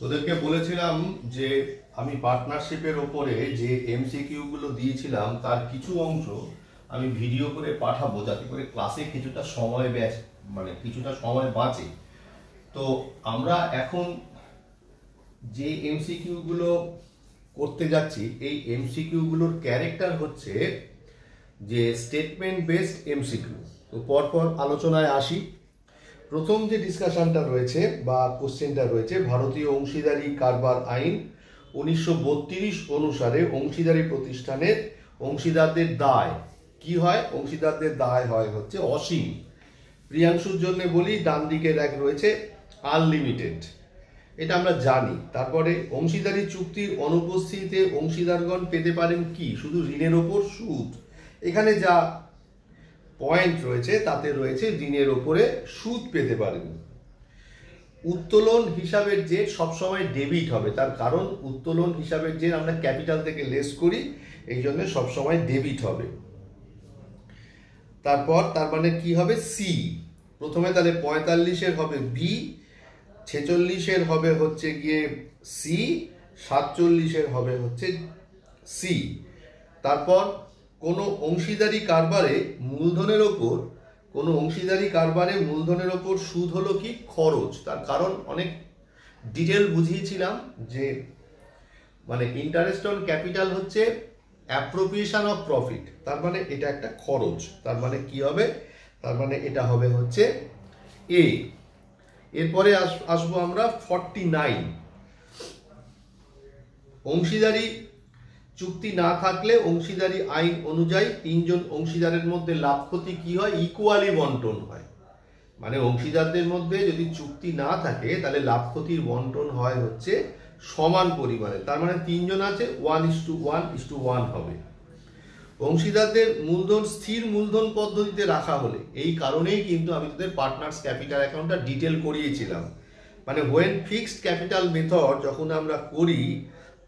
তোদেরকে বলেছিলাম যে আমি পার্টনারশিপের ওপরে যে এমসিকিউ গুলো দিয়েছিলাম তার কিছু অংশ আমি ভিডিও করে পাঠাবো, যাতে করে ক্লাসে কিছুটা সময় কিছুটা সময় বাঁচে। তো আমরা এখন যে এমসিকিউ গুলো করতে যাচ্ছি, এই এমসিকিউ গুলোর ক্যারেক্টার হচ্ছে যে স্টেটমেন্ট বেসড এমসিকিউ। তো পরপর আলোচনায় আসি। প্রথম যে ডিসকাশনটা রয়েছে বা কোশ্চেনটা রয়েছে, ভারতীয় অংশীদারি কারবার আইন 1932 অনুসারে অংশীদারি প্রতিষ্ঠানের অংশীদারদের দায় কি হয়? অংশীদারদের দায় হয় হচ্ছে অসীম। প্রিয়াংশুর জন্য বলি, ডান দিকের এক রয়েছে আনলিমিটেড, এটা আমরা জানি। তারপরে অংশীদারি চুক্তির অনুপস্থিতিতে অংশীদারগণ পেতে পারেন কি? শুধু ঋণের ওপর সুদ। এখানে যা পয়েন্ট রয়েছে তাতে রয়েছে ঋণের ওপরে সুদ পেতে পারেন। উত্তোলন হিসাবের যে সবসময় ডেবিট হবে, তার কারণ উত্তোলন হিসাবের যে আমরা ক্যাপিটাল থেকে লেস করি, এই জন্য সবসময় ডেবিট হবে। তারপর তার মানে কি হবে? সি। প্রথমে তাহলে 45-এর হবে বি, 46-এর হবে হচ্ছে গিয়ে সি, 47-এর হবে হচ্ছে সি। তারপর কোনো অংশীদারি কারবারে মূলধনের ওপর সুদ হলো কি? খরচ। তার কারণ অনেক ডিটেল বুঝিয়েছিলাম যে মানে ইন্টারেস্ট অন ক্যাপিটাল হচ্ছে অ্যাপ্রোপ্রিয়েশন অফ প্রফিট, তার মানে এটা একটা খরচ। তার মানে কি হবে? তার মানে এটা হবে হচ্ছে এ। এরপরে আসবো আমরা 49। অংশীদারি চুক্তি না থাকলে অংশীদারি আইন অনুযায়ী তিনজন অংশীদারের মধ্যে লাভ ক্ষতি কি হয়? ইকুয়ালি বন্টন হয়। মানে অংশীদারদের মধ্যে যদি চুক্তি না থাকে তাহলে লাভ ক্ষতির বন্টন হয় হচ্ছে সমান পরিমাণে। তার মানে তিনজন আছে, 1:1:1 হবে। অংশীদারদের মূলধন স্থির মূলধন পদ্ধতিতে রাখা হলে, এই কারণেই কিন্তু আমি তোদের পার্টনার্স ক্যাপিটাল অ্যাকাউন্টটা ডিটেল করিয়েছিলাম। মানে হোয়েন ফিক্সড ক্যাপিটাল মেথড যখন আমরা করি,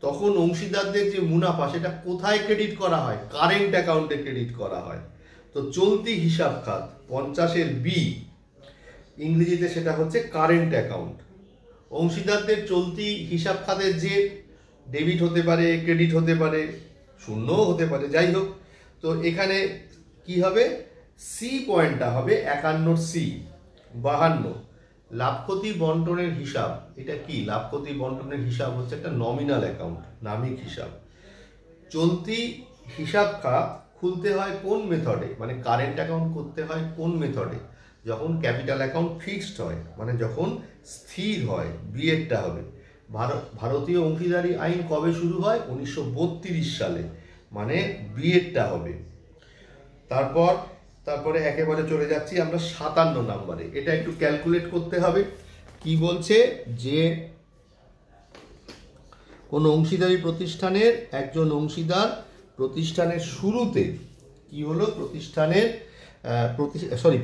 তখন অংশীদারদের যে মুনাফা সেটা কোথায় ক্রেডিট করা হয়? কারেন্ট অ্যাকাউন্টে ক্রেডিট করা হয়। তো চলতি হিসাব খাত 50-এর বি, ইংরেজিতে সেটা হচ্ছে কারেন্ট অ্যাকাউন্ট। অংশীদারদের চলতি হিসাব খাতের যে ডেবিট হতে পারে, ক্রেডিট হতে পারে, শূন্যও হতে পারে, যাই হোক। তো এখানে কি হবে? সি পয়েন্টটা হবে 51 সি। 52 লাভ ক্ষতি বন্টনের হিসাব। এটা কি? লাভ ক্ষতি বন্টনের হিসাব হচ্ছে একটা নমিনাল অ্যাকাউন্ট, নামিক হিসাব। চলতি হিসাব খাত খুলতে হয় কোন মেথডে? মানে কারেন্ট অ্যাকাউন্ট করতে হয় কোন মেথডে? যখন ক্যাপিটাল অ্যাকাউন্ট ফিক্সড হয়, মানে যখন স্থির হয়, বিয়েরটা হবে। ভারতীয় অংশীদারি আইন কবে শুরু হয়? 1932 সালে, মানে বিয়েরটা হবে। তারপরে একেবারে চলে যাচ্ছি আমরা 57 নম্বরে। এটা একটু ক্যালকুলেট করতে হবে। কি বলছে? যে কোন অংশীদারি প্রতিষ্ঠানের একজন অংশীদার প্রতিষ্ঠানের শুরুতে কি হলো?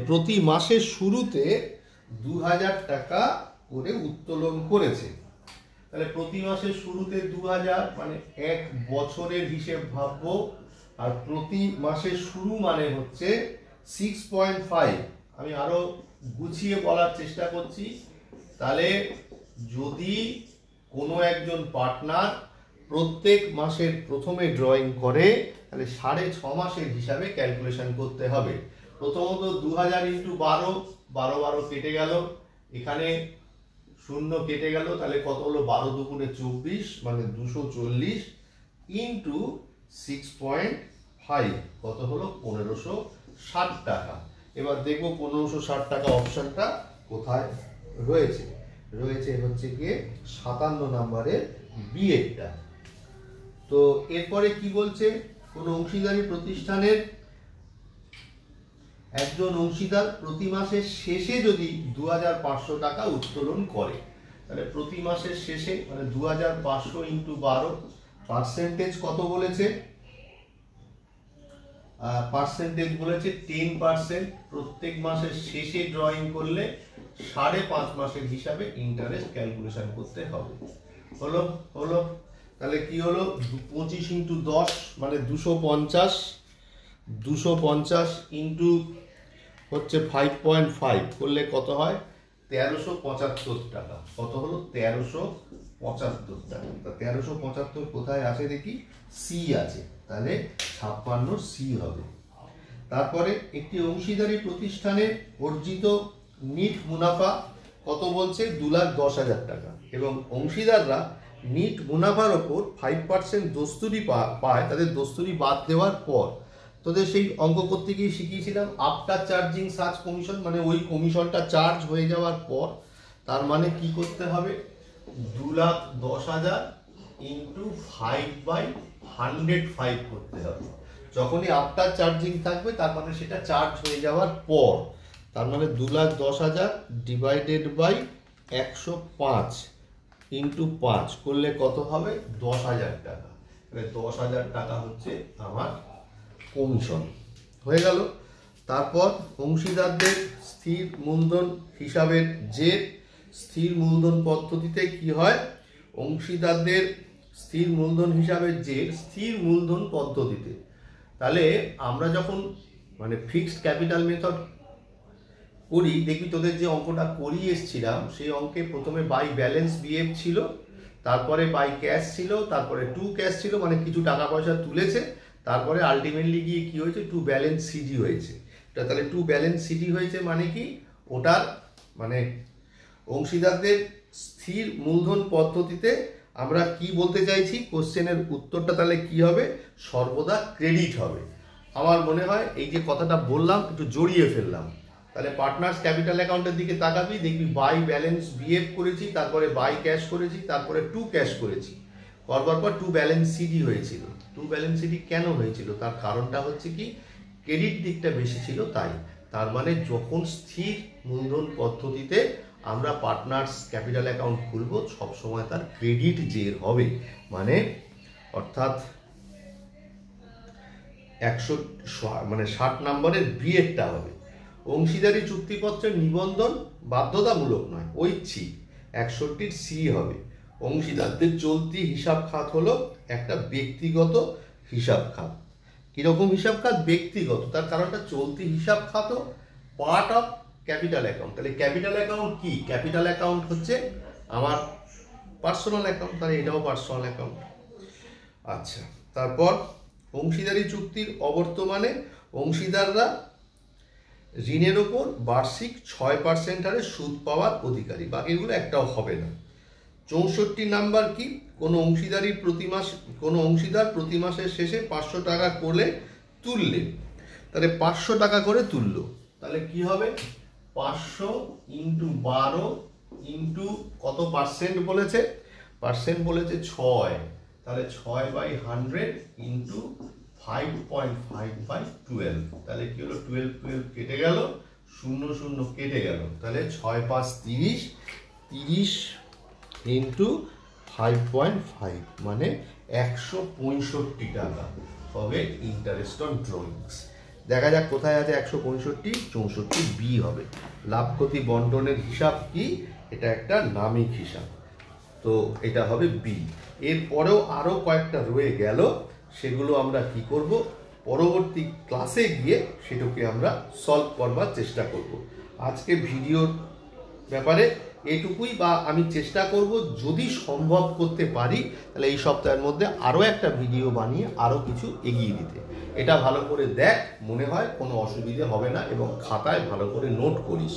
প্রতি মাসের শুরুতে 2000 টাকা করে উত্তোলন করেছে। তাহলে প্রতি মাসের শুরুতে 2000, মানে এক বছরের হিসেব ভাববো। আর প্রতি মাসের শুরু মানে হচ্ছে 6.5। আমি আরো গুছিয়ে বলার চেষ্টা করছি। তাহলে যদি কোনো একজন পার্টনার প্রত্যেক মাসের প্রথমে ড্রয়িং করে, তাহলে 6.5 মাসের হিসাবে ক্যালকুলেশন করতে হবে। প্রথমত 2000 × 12, 12 কেটে গেল, এখানে শূন্য কেটে গেল, তাহলে কত হলো? 12 দুগুণে 24, মানে 240 ইন্টু 6.5 কত হলো? 1560 টাকা। এবার দেখবো 1560 টাকা অপশনটা কোথায় রয়েছে। হচ্ছে গিয়ে 57 নম্বরের বি এরটা। তো এরপরে কি বলছে? কোন অংশীদারি প্রতিষ্ঠানের একজন অংশীদার প্রতি মাসের শেষে যদি 2500 টাকা উত্তোলন করে, তাহলে প্রতি মাসের শেষে মানে 2500 × 12, পার্সেন্টেজ কত বলেছে? পার্সেন্টেজ বলেছে 10%। প্রত্যেক মাসের শেষে ড্রয়িং করলে 5.5 মাসের হিসাবে ইন্টারেস্ট ক্যালকুলেশন করতে হবে। হলো তাহলে কি হলো? 25 × 10 মানে 250, 250 ইন্টু হচ্ছে 5.5 করলে কত হয়? 1375 টাকা। কত হলো? 1375 75 টাকা। তা 1375 কোথায় আছে দেখি, সি আছে, তাহলে 56 সি হবে। তারপরে একটি অংশীদারি প্রতিষ্ঠানে অর্জিত নিট মুনাফা কত বলছে, 2,10,000 টাকা, এবং অংশীদাররা নিট মুনাফার ওপর 5% দস্তুরি পায় তাদের দস্তুরি বাদ দেওয়ার পর। তোদের সেই অঙ্ক করতে গিয়ে শিখিয়েছিলাম আফটার চার্জিং সাচ কমিশন, মানে ওই কমিশনটা চার্জ হয়ে যাওয়ার পর, তার মানে কি করতে হবে, 2,10,000 ইন্টু 5/105 করতে হবে। যখনই আফটার চার্জিং থাকবে তার মানে সেটা চার্জ হয়ে যাওয়ার পর, তার মানে 2,10,000 ডিভাইডেড বাই 105 ইন্টু 5 করলে কত হবে, 10,000 টাকা। 10,000 টাকা হচ্ছে আমার কমিশন হয়ে গেল। তারপর অংশীদারদের স্থির মূলধন হিসাবের যে স্থির মূলধন পদ্ধতিতে কি হয়, অংশীদারদের স্থির মূলধন হিসাবের যে স্থির মূলধন পদ্ধতিতে, তাহলে আমরা যখন মানে ফিক্সড ক্যাপিটাল মেথড করি, দেখবি তোদের যে অঙ্কটা করিয়ে এসেছিলাম সেই অঙ্কে প্রথমে বাই ব্যালেন্স বিএফ ছিল, তারপরে বাই ক্যাশ ছিল, তারপরে টু ক্যাশ ছিল, মানে কিছু টাকা পয়সা তুলেছে, তারপরে আলটিমেটলি গিয়ে কি হয়েছে, টু ব্যালেন্স সিডি হয়েছে। তাহলে টু ব্যালেন্স সিডি হয়েছে মানে কি, ওটার মানে অংশীদারদের স্থির মূলধন পদ্ধতিতে আমরা কি বলতে চাইছি, কোশ্চেনের উত্তরটা তাহলে কি হবে, সর্বদা ক্রেডিট হবে। আমার মনে হয় এই যে কথাটা বললাম একটু জড়িয়ে ফেললাম। তাহলে পার্টনার্স ক্যাপিটাল অ্যাকাউন্টের দিকে তাকাবি, দেখবি বাই ব্যালেন্স বিএফ করেছি, তারপরে বাই ক্যাশ করেছি, তারপরে টু ক্যাশ করেছি, করবার পর টু ব্যালেন্স সিডি হয়েছিল। টু ব্যালেন্স সিডি কেন হয়েছিল, তার কারণটা হচ্ছে কি, ক্রেডিট দিকটা বেশি ছিল তাই। তার মানে যখন স্থির মূলধন পদ্ধতিতে আমরা পার্টনার্স ক্যাপিটাল অ্যাকাউন্ট খুলবো, সবসময় তার ক্রেডিট জের হবে, মানে অর্থাৎ 60 নম্বরের বিএডটা হবে। অংশীদারি চুক্তিপত্রের নিবন্ধন বাধ্যতামূলক নয়, ঐচ্ছিক, 61 সি হবে। অংশীদারদের চলতি হিসাব খাত হলো একটা ব্যক্তিগত হিসাব খাত। কিরকম হিসাব খাত, ব্যক্তিগত, তার কারণটা চলতি হিসাব খাতও পার্ট অফ ক্যাপিটাল অ্যাকাউন্ট। তাহলে ক্যাপিটাল অ্যাকাউন্ট কি, ক্যাপিটাল অ্যাকাউন্ট হচ্ছে আমার পার্সোনাল অ্যাকাউন্ট, তাহলে এটাও পার্সোনাল অ্যাকাউন্ট। আচ্ছা, তারপর অংশীদারি চুক্তির অবর্তমানে অংশীদাররা ঋণের ওপর বার্ষিক 6% হারে সুদ পাওয়ার অধিকারী, বাকিগুলো একটাও হবে না। 64 নাম্বার কি, কোনো অংশীদার প্রতি মাসের শেষে 500 টাকা করে তুললে, তাহলে 500 টাকা করে তুললো, তাহলে কি হবে, 500 ইন্টু 12 ইন্টু কত পার্সেন্ট বলেছে, পার্সেন্ট বলেছে 6, তাহলে 6/100 ইন্টু 5.5/12, তাহলে কি হলো, 12 কেটে গেল, 0 কেটে গেল, তাহলে 6×5 30, 30 ইন্টু 5.5 মানে 165 টাকা হবে ইন্টারেস্ট অন ড্রয়িংস। দেখা যাক কোথায় আছে 165, 64 বি হবে। লাভ ক্ষতি বন্টনের হিসাব কি, এটা একটা নামিক হিসাব, তো এটা হবে বি। এরপরেও আরও কয়েকটা রয়ে গেল, সেগুলো আমরা কি করব, পরবর্তী ক্লাসে গিয়ে সেটাকে আমরা সলভ করবার চেষ্টা করব। আজকে ভিডিওর ব্যাপারে এটুকুই, বা আমি চেষ্টা করব যদি সম্ভব করতে পারি তাহলে এই সপ্তাহের মধ্যে আরও একটা ভিডিও বানিয়ে আরও কিছু এগিয়ে দিতে। এটা ভালো করে দেখ, মনে হয় কোনো অসুবিধে হবে না, এবং খাতায় ভালো করে নোট করিস।